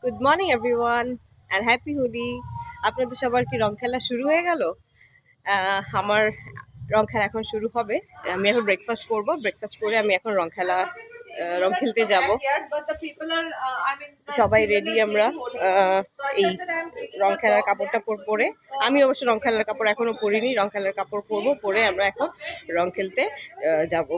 Good morning everyone and happy Holi. আপনাদের সবার কি রং খেলা শুরু হয়ে গেল? আমার রং খেলা এখন শুরু হবে। আমি এখন ব্রেকফাস্ট করব, ব্রেকফাস্ট করে আমি এখন রং খেলতে যাব। সবাই রেডি আমরা এই রং খেলার কাপড়টা পরে। আমি অবশ্য রং খেলার কাপড় এখনো পরিনি, রং খেলার কাপড় পরবো, পরে আমরা এখন রং খেলতে যাব।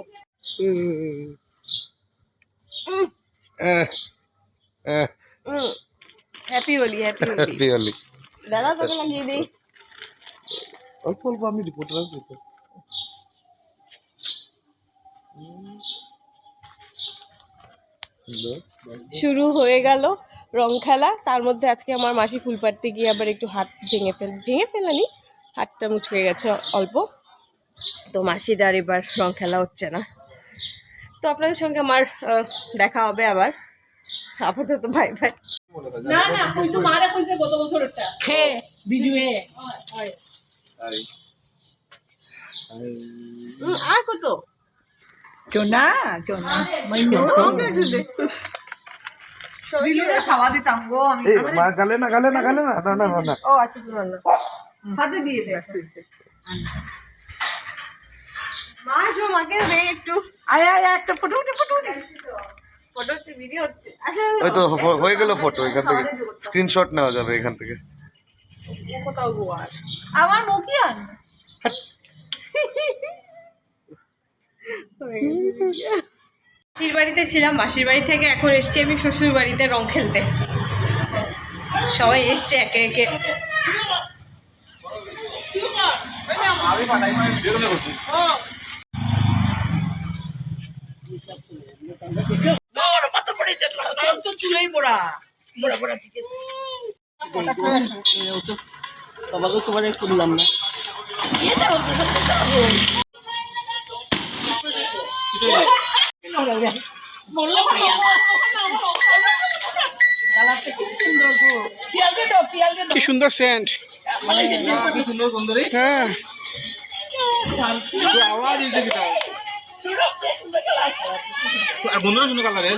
Happy Holi, happy Holi. দাদা তোকে লাগিয়ে দিই। অল্প অল্প আমি রিপোর্টার আছি তো। শুরু হয়ে গেল রং খেলা। তার মধ্যে আজকে আমার মাসি ফুল পাড়তে গিয়ে আবার একটু হাত ভেঙে ফেলানি, হাতটা মুচকে গেছে অল্প। তো মাসির আর এবার রং খেলা হচ্ছে না। তো আপনাদের সঙ্গে আমার দেখা হবে আবার। আপাতত বাই বাই। না না কইছো মারা কইছে গত বছরটা হে বিজুয়ে আর কত চোনা মাইনো ওকে দিতে দিলে খাওয়া দিতাম গো আমি। এই মা গালে না না না। ও আচ্ছা না হাতে দিয়ে দে। মা जो মাকে দে একটু। আয় একটা ফটো হচ্ছে ভিডিও হচ্ছে। আচ্ছা ওই তো হয়ে গেল ফটো, এখান থেকে স্ক্রিনশট নেওয়া যাবে এখান থেকে। কোথাও গোয়ার আমার মুখিয়ান মাসির বাড়িতে ছিলাম, মাসির বাড়ি থেকে এখন এসছি আমি শ্বশুর বাড়িতে রং খেলতে। সবাই এসছে একে একে। চুলেই পড়া ঠিক আছে বাবাকে তোমার করলাম না। কি সুন্দর সেন্ট, হ্যাঁ আওয়াজ সুন্দর কালারের।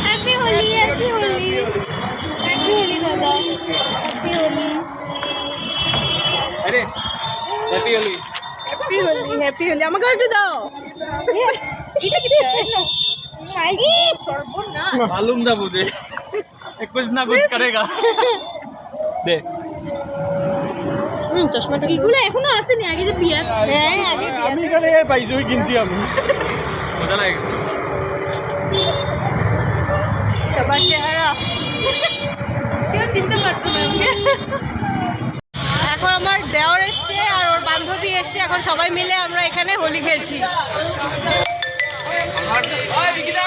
Happy Holi, happy Holi. আমাকে একটু দাও। मालूम था मुझे कुछ ना कुछ करेगा दे। চশমাটা এগুলো এখনো আসেনি, আগে যে বিয়া। হ্যাঁ আগে আমি এখানে পাইছি, ওই কিনছি আমি। মজা লাগে সবার চেহারা কেউ চিনতে পারতো না। এখন আমার দেওর এসছে আর ওর বান্ধবী এসছে, এখন সবাই মিলে আমরা এখানে হোলি খেলছি।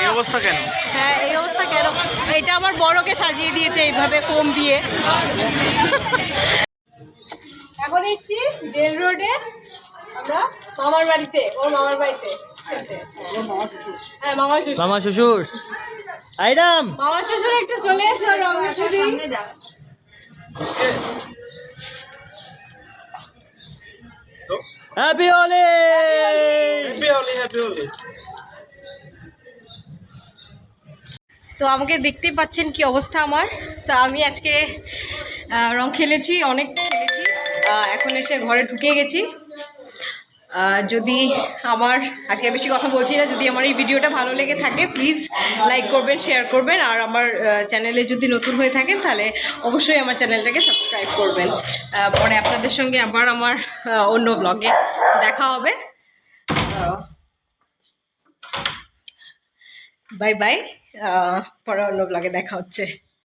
এই অবস্থা কেন? হ্যাঁ এই অবস্থা কেন? এটা আমার বড়কে সাজিয়ে দিয়েছে এইভাবে ফোম দিয়ে। এখন এসছি জেল রোডে আমরা মামার বাড়িতে, ওর মামার বাড়িতে খেলতে। হ্যাঁ মামা শ্বশুর আইডাম মামা শ্বশুর একটু চলে এসো রং দিদি। Happy Holi, happy Holi, happy Holi. তো আমাকে দেখতেই পাচ্ছেন কি অবস্থা আমার। তা আমি আজকে রং খেলেছি, অনেক খেলেছি। এখন এসে ঘরে ঢুকে গেছি। যদি আমার আজকে বেশি কথা বলছি না, যদি আমার এই ভিডিওটা ভালো লেগে থাকে প্লিজ লাইক করবেন, শেয়ার করবেন। আর আমার চ্যানেলে যদি নতুন হয়ে থাকেন তাহলে অবশ্যই আমার চ্যানেলটাকে সাবস্ক্রাইব করবেন। পরে আপনাদের সঙ্গে আবার আমার অন্য ব্লগে দেখা হবে। Bye bye. পরে অন্য ব্লগে দেখা হচ্ছে।